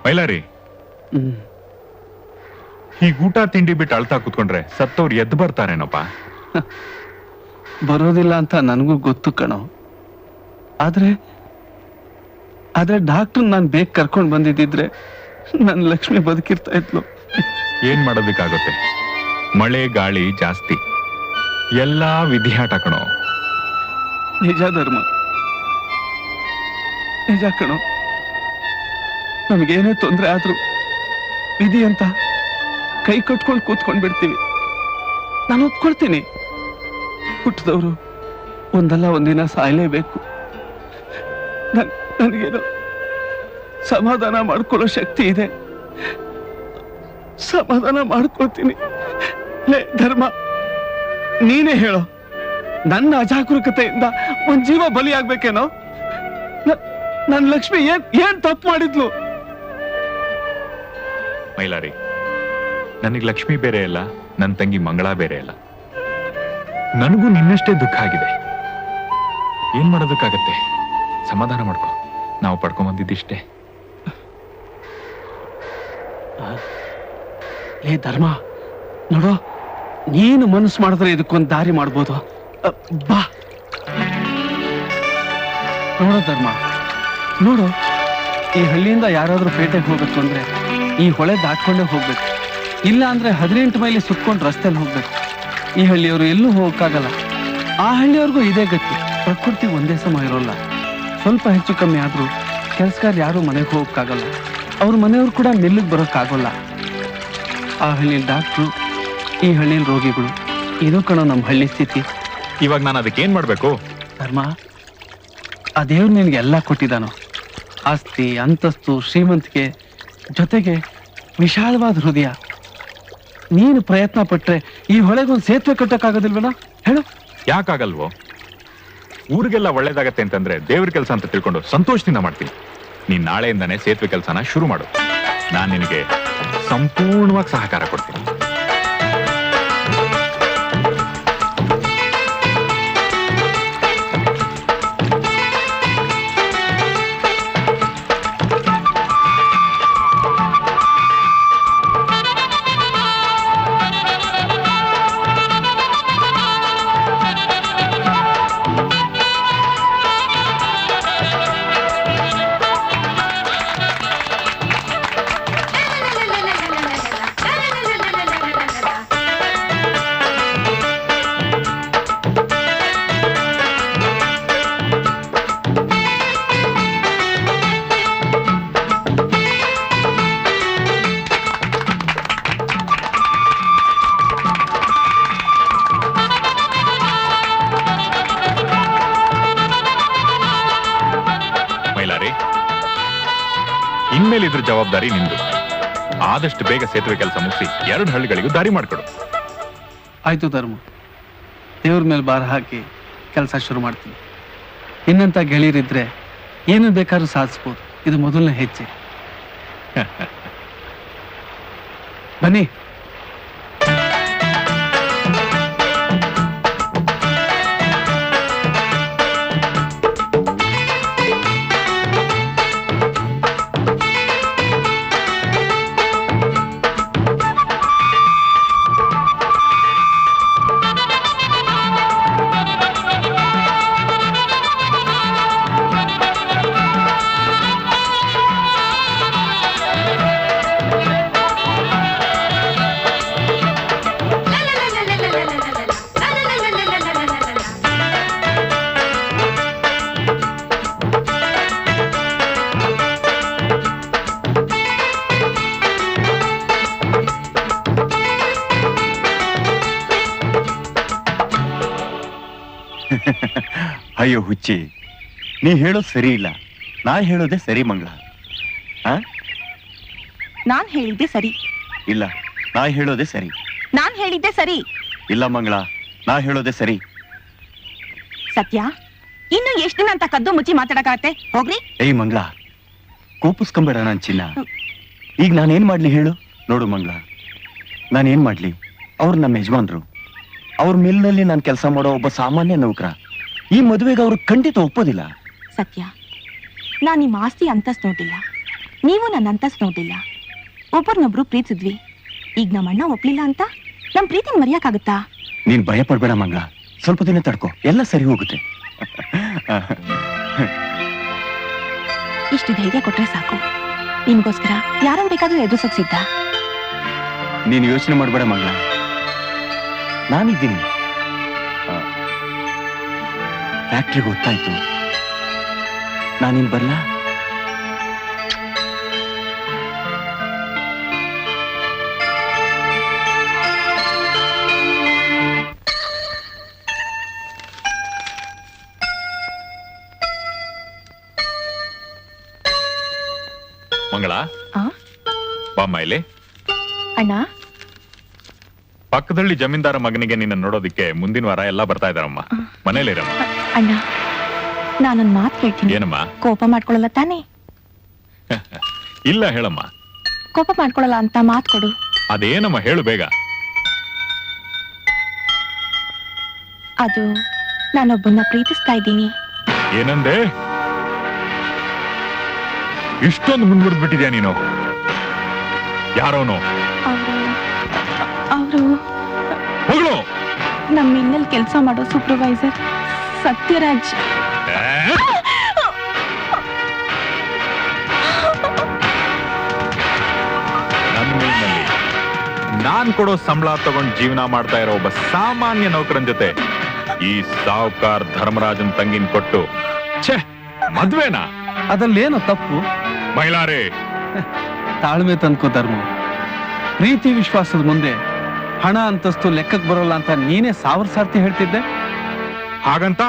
ಮೈಲಾರಿ, ಈಗ ಊಟ ತಿಂಡಿ ಬಿಟ್ಟು ಅಳ್ತಾ ಕೂತ್ಕೊಂಡ್ರೆ ಸತ್ತವ್ರು ಎದ್ದು ಬರ್ತಾರೇನಪ್ಪ? ಬರೋದಿಲ್ಲ ಅಂತ ನನಗೂ ಗೊತ್ತು ಕಣೋ. ಆದ್ರೆ ಡಾಕ್ಟರ್ ನಾನು ಬೇಗ ಕರ್ಕೊಂಡು ಬಂದಿದ್ದಿದ್ರೆ ನನ್ನ ಲಕ್ಷ್ಮಿ ಬದುಕಿರ್ತಾ ಇದ್ಲು. ಏನ್ ಮಾಡೋದಕ್ಕಾಗುತ್ತೆ? ಮಳೆ ಗಾಳಿ ಜಾಸ್ತಿ, ಎಲ್ಲಾ ವಿಧಿಯಾಟ ಕಣೋ. ನಿಜ ಧರ್ಮ, ನಿಜ ಕಣೋ. ನಮಗೇನೇ ತೊಂದರೆ ಆದ್ರೂ ವಿಧಿ ಅಂತ ಕೈ ಕಟ್ಕೊಂಡು ಕೂತ್ಕೊಂಡ್ ಬಿಡ್ತೀವಿ. ನಾನು ಒಪ್ಕೊಳ್ತೀನಿ, ಹುಟ್ಟಿದವರು ಒಂದಲ್ಲ ಒಂದಿನ ಸಾಯಲೇಬೇಕು. ನನಗೇನು ಸಮಾಧಾನ ಮಾಡ್ಕೊಳ್ಳೋ ಶಕ್ತಿ ಇದೆ, ಸಮಾಧಾನ ಮಾಡ್ಕೊಳ್ತೀನಿ. ಲೇ ಧರ್ಮ, ನೀನೇ ಹೇಳೋ, ನನ್ನ ಅಜಾಗರೂಕತೆಯಿಂದ ಒಂದ್ ಜೀವ ಬಲಿಯಾಗ್ಬೇಕೇನೋ? ನನ್ನ ಲಕ್ಷ್ಮಿ ಏನ್ ತಪ್ಪು ಮಾಡಿದ್ಲು? ಮೈಲಾರಿ, ನನಗ್ ಲಕ್ಷ್ಮಿ ಬೇರೆ ಇಲ್ಲ, ನನ್ನ ತಂಗಿ ಮಂಗಳಾ ಬೇರೆ ಇಲ್ಲ. ನನಗೂ ನಿನ್ನಷ್ಟೇ ದುಃಖ ಆಗಿದೆ. ಏನ್ ಮಾಡೋದಕ್ಕಾಗತ್ತೆ? ಸಮಾಧಾನ ಮಾಡ್ಕೊ. ನಾವು ಪಡ್ಕೊಂಡ್ ಬಂದಿದ್ದಿಷ್ಟೇ. ಏ ಧರ್ಮ, ನೋಡು, ನೀನು ಮನಸ್ಸು ಮಾಡಿದ್ರೆ ಇದಕ್ಕೊಂದು ದಾರಿ ಮಾಡ್ಬೋದು. ಬಾ ನೋಡೋ ಧರ್ಮ, ನೋಡು, ಈ ಹಳ್ಳಿಯಿಂದ ಯಾರಾದ್ರೂ ಪೇಟೆಗೆ ಹೋಗ್ಬೇಕು ಅಂದ್ರೆ ಈ ಹೊಳೆ ದಾಟ್ಕೊಂಡೇ ಹೋಗ್ಬೇಕು. ಇಲ್ಲ ಅಂದ್ರೆ 18 ಮೈಲಿ ಸುತ್ಕೊಂಡು ರಸ್ತೆಯಲ್ಲಿ ಹೋಗ್ಬೇಕು. ಈ ಹಳ್ಳಿಯವರು ಎಲ್ಲೂ ಹೋಗಕ್ಕಾಗಲ್ಲ. ಆ ಹಳ್ಳಿಯವ್ರಿಗೂ ಇದೇ ಗತಿ. ಪ್ರಕೃತಿ ಒಂದೇ ಸಮ ಇರೋಲ್ಲ. ಸ್ವಲ್ಪ ಹೆಚ್ಚು ಕಮ್ಮಿ ಆದ್ರೂ ಕೆಲಸಗಾರ ಯಾರು ಮನೆಗೆ ಹೋಗಕ್ಕಾಗಲ್ಲ. ಅವ್ರ ಮನೆಯವ್ರು ಕೂಡ ಮಿಲ್ಲಿಗೆ ಬರೋಕ್ಕಾಗಲ್ಲ. ಆ ಹಳ್ಳಿಯಲ್ಲಿ ಡಾಕ್ಟ್ರು, ಈ ಹಳ್ಳಿಯಲ್ಲಿ ರೋಗಿಗಳು. ಇದು ಕಣೋ ನಮ್ಮ ಹಳ್ಳಿ ಸ್ಥಿತಿ. ಇವಾಗ ನಾನು ಅದಕ್ಕೆ ಏನ್ ಮಾಡ್ಬೇಕು? ಧರ್ಮ, ಆ ದೇವ್ರು ನಿನ್ಗೆ ಎಲ್ಲ ಕೊಟ್ಟಿದ್ದಾನೋ. ಆಸ್ತಿ, ಅಂತಸ್ತು, ಶ್ರೀಮಂತಿಕೆ, ಜೊತೆಗೆ ವಿಶಾಲವಾದ ಹೃದಯ. ನೀನು ಪ್ರಯತ್ನ ಪಟ್ರೆ ಈ ಹೊಳೆಗೊಂದು ಸೇತುವೆ ಕಟ್ಟಕ್ಕಾಗೋದಿಲ್ವೇನೋ ಹೇಳು? ಯಾಕಾಗಲ್ವೋ? ಊರಿಗೆಲ್ಲ ಒಳ್ಳೇದಾಗತ್ತೆ ಅಂತಂದ್ರೆ ದೇವ್ರ ಕೆಲಸ ಅಂತ ತಿಳ್ಕೊಂಡು ಸಂತೋಷದಿಂದ ಮಾಡ್ತೀನಿ. ನೀನ್ ನಾಳೆಯಿಂದಾನೇ ಸೇತುವೆ ಕೆಲಸನ ಶುರು ಮಾಡು. ನಾನು ನಿನಗೆ ಸಂಪೂರ್ಣವಾಗಿ ಸಹಕಾರ ಕೊಡ್ತೀನಿ. ಇನ್ಮೇಲೆ ಇದ್ರ ಜವಾಬ್ದಾರಿ ನಿಂದು. ಆದಷ್ಟು ಬೇಗ ಸೇತುವೆ ಕೆಲಸ ಮುಗಿಸಿ 2 ಹಳ್ಳಿಗಳಿಗೂ ದಾರಿ ಮಾಡ್ಕೊಡು. ಆಯ್ತು ಧರ್ಮ, ದೇವ್ರ ಮೇಲೆ ಭಾರ ಹಾಕಿ ಕೆಲಸ ಶುರು ಮಾಡ್ತೀನಿ. ಇನ್ನಂತ ಗೆಳೆಯರಿದ್ರೆ ಏನು ಬೇಕಾದ್ರೂ ಸಾಧಿಸ್ಬೋದು. ಇದು ಮೊದಲನೇ ಹೆಜ್ಜೆ. ಬನ್ನಿ. ಅಯ್ಯೋ ಹುಚ್ಚಿ, ನೀ ಹೇಳೋದು ಸರಿ ಇಲ್ಲ. ನಾ ಹೇಳೋದೇ ಸರಿ ಮಂಗಳ. ನಾನ್ ಹೇಳಿದ್ದೆ ಸರಿ. ಇಲ್ಲ, ನಾ ಹೇಳೋದೇ ಸರಿ. ನಾನ್ ಹೇಳಿದ್ದೆ ಸರಿ. ಇಲ್ಲ ಮಂಗಳ, ನಾ ಹೇಳೋದೇ ಸರಿ. ಸತ್ಯ, ಇನ್ನು ಎಷ್ಟು ದಿನ ಅಂತ ಕದ್ದು ಮುಚ್ಚಿ ಮಾತಾಡಕಾಗತ್ತೆ? ಹೋಗ್ರಿ. ಏಯ್ ಮಂಗಳ, ಕೋಪಿಸ್ಕೊಂಬೇಡ ನಾನ್ ಚಿನ್ನ. ಈಗ ನಾನೇನ್ ಮಾಡ್ಲಿ ಹೇಳು? ನೋಡು ಮಂಗಳ, ನಾನೇನ್ ಮಾಡ್ಲಿ? ಅವ್ರು ನಮ್ಮ ಯಜಮಾನ್ರು. ಅವ್ರ ಮಿಲ್ನಲ್ಲಿ ನಾನು ಕೆಲಸ ಮಾಡೋ ಒಬ್ಬ ಸಾಮಾನ್ಯ ನೌಕರ. ಈ ಮದುವೆಗೆ ಅವ್ರು ಖಂಡಿತ ಒಪ್ಪೋದಿಲ್ಲ. ಸತ್ಯ, ನಾನ್ ನಿಮ್ಮ ಆಸ್ತಿ ಅಂತಸ್ತು ನೋಡಿಲ್ಲ. ನೀವು ನನ್ನ ಅಂತಸ್ ನೋಡ್ಲಿಲ್ಲ, ಒಬ್ಬರನ್ನೊಬ್ರು ಪ್ರೀತಿಸಿದ್ವಿ. ಈಗ ನಮ್ಮ ಅಣ್ಣ ಒಪ್ಲಿಲ್ಲ ಅಂತ ನಮ್ ಪ್ರೀತಿನ ಮರೆಯಕ್ಕಾಗತ್ತಾ? ನೀನ್ ಭಯ ಪಡ್ಬೇಡ ಮಂಗಳ, ಸ್ವಲ್ಪ ದಿನ ತಡ್ಕೋ, ಎಲ್ಲ ಸರಿ ಹೋಗುತ್ತೆ. ಇಷ್ಟು ಧೈರ್ಯ ಕೊಟ್ರೆ ಸಾಕು. ನಿಮ್ಗೋಸ್ಕರ ಯಾರನ್ನ ಬೇಕಾದ್ರೂ ಎದುರಿಸೋಕ್ ಸಿದ್ಧ. ನೀನು ಯೋಚನೆ ಮಾಡಬೇಡ ಮಂಗಳ, ನಾನಿದ್ದೀನಿ. ಫ್ಯಾಕ್ಟ್ರಿಗೆ ಗೊತ್ತಾಯ್ತು, ನಾನಿನ್ ಬರ್ಲಾ? ಮಂಗಳ, ಆ? ಬಾಮ್ಮ ಇಲ್ಲಿ. ಅಣ್ಣ, ಪಕ್ಕದಲ್ಲಿ ಜಮೀನ್ದಾರ ಮಗನಿಗೆ ನಿನ್ನ ನೋಡೋದಿಕ್ಕೆ ಮುಂದಿನ ವಾರ ಎಲ್ಲ ಬರ್ತಾ ಇದಾರಮ್ಮ. ಮನೇಲಿರಮ್ಮ. ಅಣ್ಣ, ನಾನೊಂದ್ ಮಾತು ಕೇಳ್ತೀನಿ. ಏನಮ್ಮ? ಕೋಪ ಮಾಡ್ಕೊಳಲ್ಲ ತಾನೇ? ಇಲ್ಲ, ಹೇಳಮ್ಮ. ಕೋಪ ಮಾಡ್ಕೊಳಲ್ಲ ಅಂತ ಮಾತು ಕೊಡು. ಅದೇನಮ್ಮ, ಹೇಳು ಬೇಗ. ಅದು ನಾನೊಬ್ಬನ್ನ ಪ್ರೀತಿಸ್ತಾ ಇದ್ದೀನಿ. ಏನಂದೆ? ಇಷ್ಟೊಂದು ಮುಂದುವರೆದ್ಬಿಟ್ಟಿದ್ಯಾ ನೀನು? ಯಾರೋನು? ಅವರು ಹೋಗ್ಲು. ನಮ್ಮ ಮಿಲ್ಲಲ್ಲಿ ಕೆಲಸ ಮಾಡೋ ಸೂಪರ್ವೈಸರ್ ಸತ್ಯರಾಜ್. ನನ್ನ ಮಿಲ್ನಲ್ಲಿ ನಾನ್ ಕೊಡೋ ಸಂಬಳ ತಗೊಂಡ್ ಜೀವನ ಮಾಡ್ತಾ ಇರೋ ಒಬ್ಬ ಸಾಮಾನ್ಯ ನೌಕರನ್ ಜೊತೆ ಈ ಸಾವುಕಾರ್ ಧರ್ಮರಾಜನ್ ತಂಗಿನ್ ಕೊಟ್ಟು ಛೇ, ಮದ್ವೆನಾ? ಅದಲ್ಲೇನು ತಪ್ಪು? ಮೈಲಾರೆ, ತಾಳ್ಮೆ ತಂದ್ಕೋ ಧರ್ಮ. ಪ್ರೀತಿ ವಿಶ್ವಾಸದ ಮುಂದೆ ಹಣ ಅಂತಸ್ತು ಲೆಕ್ಕಕ್ಕೆ ಬರೋಲ್ಲ ಅಂತ ನೀನೇ 1000 ಸಾರ್ತಿ ಹೇಳ್ತಿದ್ದೆ. ಹಾಗಂತ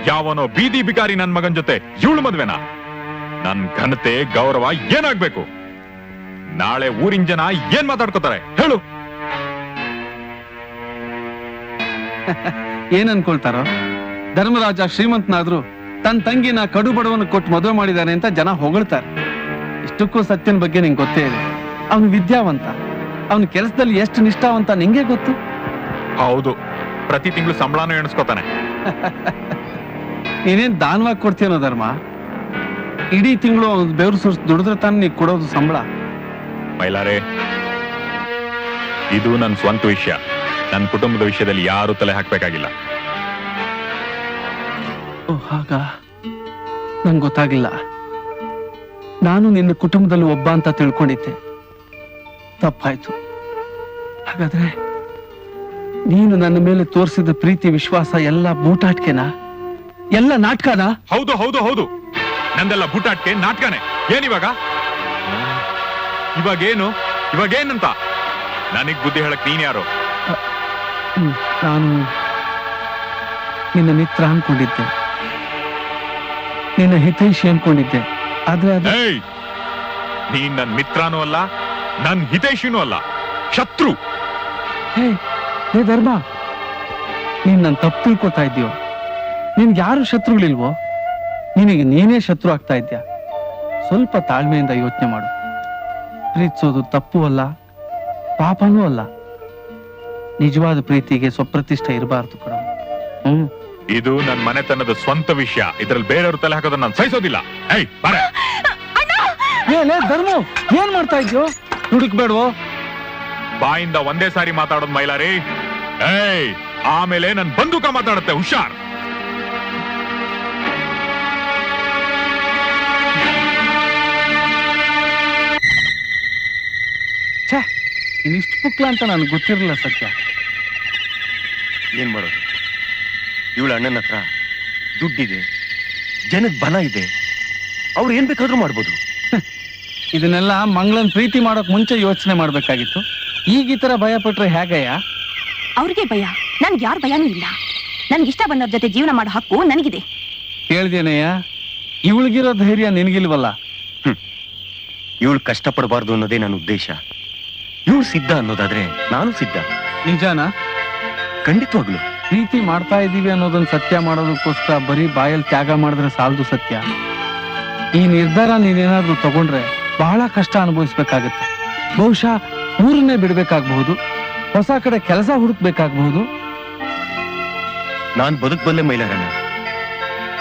ಯಾವನೋ ಬೀದಿ ಬಿಕಾರಿ ನನ್ ಮಗನ್ ಜೊತೆ ಇವಳು ಮದ್ವೆನಾ? ನನ್ ಘನತೆ ಗೌರವ ಏನಾಗ್ಬೇಕು? ನಾಳೆ ಊರಿನ ಜನ ಏನ್ ಮಾತಾಡ್ಕೋತಾರೆ ಹೇಳು? ಏನ್ ಅನ್ಕೊಳ್ತಾರೋ? ಧರ್ಮರಾಜ ಶ್ರೀಮಂತನಾದ್ರೂ ತನ್ನ ತಂಗಿನ ಕಡು ಬಡವನ ಕೊಟ್ಟು ಮದುವೆ ಮಾಡಿದಾನೆ ಅಂತ ಜನ ಹೊಗಳ್ತಾರೆ. ಇಷ್ಟಕ್ಕೂ ಸತ್ಯನ ಬಗ್ಗೆ ನಿಂಗೆ ಗೊತ್ತೇ ಇದೆ. ಅವನು ವಿದ್ಯಾವಂತ, ಅವನ ಕೆಲಸದಲ್ಲಿ ಎಷ್ಟು ನಿಷ್ಠಾವಂತ ನಿಂಗೆ ಗೊತ್ತು. ಹೌದು, ಪ್ರತಿ ತಿಂಗಳು ಸಂಬಳನೂ ಎಣಿಸ್ಕೋತಾನೆ. ನೀನೇನ್ ದಾನವಾಗಿ ಕೊಡ್ತೀನೋ ಧರ್ಮ? ಇಡೀ ತಿಂಗಳು ಅವ್ನು ಬೆವರು ಸುರಿಸಿ ದುಡಿದ್ರೆ ತಾನು ನೀ ಕೊಡೋದು ಸಂಬಳ. ಮೈಲಾರೆ, ಇದು ನನ್ನ ಸ್ವಂತ ವಿಷಯ. ನನ್ನ ಕುಟುಂಬದ ವಿಷಯದಲ್ಲಿ ಯಾರು ತಲೆ ಹಾಕ್ಬೇಕಾಗಿಲ್ಲ. ಓ, ಹಾಗ ನಂಗೆ ಗೊತ್ತಾಗಿಲ್ಲ. ನಾನು ನಿನ್ನ ಕುಟುಂಬದಲ್ಲಿ ಒಬ್ಬ ಅಂತ ತಿಳ್ಕೊಂಡಿದ್ದೆ, ತಪ್ಪಾಯ್ತು. ಹಾಗಾದ್ರೆ ನೀನು ನನ್ನ ಮೇಲೆ ತೋರಿಸಿದ ಪ್ರೀತಿ ವಿಶ್ವಾಸ ಎಲ್ಲ ಬೂಟಾಟ್ಕೆನಾ? ಎಲ್ಲ ನಾಟಕನಾ? ಹೌದು ಹೌದು ಹೌದು, ನಂದೆಲ್ಲ ಬುಟಾಟ್ಕೆ ನಾಟಕನೇ. ಏನಿವಾಗ? ಇವಾಗೇನು? ಇವಾಗೇನಂತ ನನಗ್ ಬುದ್ಧಿ ಹೇಳಕ್ ನೀನ್ ಯಾರು? ನಾನು ನಿನ್ನ ಮಿತ್ರ ಅನ್ಕೊಂಡಿದ್ದೆ, ನಿನ್ನ ಹಿತೈಷಿ ಅನ್ಕೊಂಡಿದ್ದೆ. ಆದ್ರೆ ಅದು ಏಯ್, ನೀನ್ ನನ್ ಮಿತ್ರನೂ ಅಲ್ಲ, ನನ್ ಹಿತೈಷಿನೂ ಅಲ್ಲ, ಶತ್ರು. ಹೇ ಧರ್ಮ, ನೀನ್ ನನ್ ತಪ್ಪು ತಿಳ್ಕೊತಾ ಇದ್ದೀಯೋ? ನಿನ್ಗೆ ಯಾರು ಶತ್ರುಗಳಿಲ್ವೋ? ನಿನಗೆ ನೀನೇ ಶತ್ರು ಆಗ್ತಾ ಇದ್ಯಾ? ಸ್ವಲ್ಪ ತಾಳ್ಮೆಯಿಂದ ಯೋಚನೆ ಮಾಡು. ಪ್ರೀತಿಸೋದು ತಪ್ಪು ಅಲ್ಲ, ಪಾಪನೂ ಅಲ್ಲ. ನಿಜವಾದ ಪ್ರೀತಿಗೆ ಸ್ವಪ್ರತಿಷ್ಠೆ ಇರಬಾರ್ದು ಕಣ. ಇದು ನನ್ ಮನೆತನದ ಸ್ವಂತ ವಿಷಯ. ಇದ್ರಲ್ಲಿ ಬೇರೆಯವ್ರ ತಲೆ ಹಾಕೋದನ್ನ ನಾನು ಸಹಿಸೋದಿಲ್ಲ. ಏಯ್, ಬಾರೆ. ಧರ್ಮ, ಏನ್ ಮಾಡ್ತಾ ಇದ್ಯೋ? ಹುಡುಕ್ಬೇಡ್ವೋ? ಬಾಯಿಂದ ಒಂದೇ ಸಾರಿ ಮಾತಾಡೋದು ಮೈಲಾರಿ. ಏಯ್, ಆಮೇಲೆ ನನ್ ಬಂದೂಕ ಮಾತಾಡುತ್ತೆ, ಹುಷಾರ್. ಛೇ, ಇನ್ನಿಷ್ಟು ಪುಕ್ಲ ಅಂತ ನನಗೆ ಗೊತ್ತಿರಲಿಲ್ಲ ಸತ್ಯ. ಏನ್ ಮಾಡೋದು? ಇವಳ ಅಣ್ಣನ ಹತ್ರ ದುಡ್ಡಿದೆ, ಜನದ ಬಲ ಇದೆ, ಅವ್ರು ಏನ್ ಬೇಕಾದ್ರೂ ಮಾಡ್ಬೋದು. ಇದನ್ನೆಲ್ಲ ಮಂಗಳನ್ ಪ್ರೀತಿ ಮಾಡೋಕ್ ಮುಂಚೆ ಯೋಚನೆ ಮಾಡ್ಬೇಕಾಗಿತ್ತು. ಈಗ ಈ ತರ ಭಯ ಪಟ್ರೆ ಹೇಗಯ್ಯ? ಅವ್ರಿಗೆ ಭಯ, ನನ್ಗೆ ಯಾರ ಭಯನೂ ಇಲ್ಲ. ನನ್ಗೆ ಇಷ್ಟ ಬಂದವ್ರ ಜೊತೆ ಜೀವನ ಮಾಡೋ ಹಕ್ಕು ನನಗಿದೆ. ಕೇಳ್ದೇನಯ್ಯ? ಇವಳಿಗಿರೋ ಧೈರ್ಯ ನಿನಗಿಲ್ವಲ್ಲ. ಇವಳು ಕಷ್ಟಪಡಬಾರ್ದು ಅನ್ನೋದೇ ನನ್ನ ಉದ್ದೇಶ. ಇವಳು ಸಿದ್ಧ ಅನ್ನೋದಾದ್ರೆ ನಾನು ಸಿದ್ಧ. ನಿಜಾನ? ಖಂಡಿತವಾಗ್ಲು. ಪ್ರೀತಿ ಮಾಡ್ತಾ ಇದೀವಿ ಅನ್ನೋದನ್ನ ಸತ್ಯ ಮಾಡೋದಕ್ಕೋಸ್ಕರ ಬರೀ ಬಾಯಲ್ಲಿ ತ್ಯಾಗ ಮಾಡಿದ್ರೆ ಸಾಲದು ಸತ್ಯ. ಈ ನಿರ್ಧಾರ ನೀನೇನಾದ್ರೂ ತಗೊಂಡ್ರೆ ಬಹಳ ಕಷ್ಟ ಅನುಭವಿಸ್ಬೇಕಾಗತ್ತೆ. ಬಹುಶಃ ಊರನ್ನೇ ಬಿಡ್ಬೇಕಾಗಬಹುದು, ಹೊಸ ಕಡೆ ಕೆಲಸ ಹುಡುಕ್ಬೇಕಾಗಬಹುದು. ನಾನ್ ಬದುಕಬಲ್ಲೆ ಮೈಲಾರಣ್ಣ.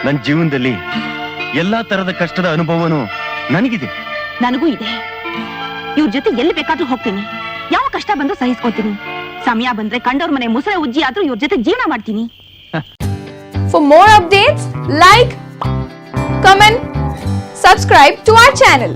ನನ್ನ ಜೀವನದಲ್ಲಿ ಎಲ್ಲಾ ತರದ ಕಷ್ಟದ ಅನುಭವನೂ ನನಗಿದೆ. ನನಗೂ ಇದೆ. ಇವ್ರ ಜೊತೆ ಎಲ್ಲಿ ಬೇಕಾದ್ರೂ ಹೋಗ್ತೀನಿ, ಯಾವ ಕಷ್ಟ ಬಂದ್ರೂ ಸಹಿಸ್ಕೊತೀನಿ. ಸಮಯ ಬಂದ್ರೆ ಕಂಡವ್ರ ಮನೆ ಮುಸಳೆ ಉಜ್ಜಿ ಆದ್ರೂ ಇವ್ರ ಜೊತೆ ಜೀವನ ಮಾಡ್ತೀನಿ. For more updates, like, comment, subscribe to our channel.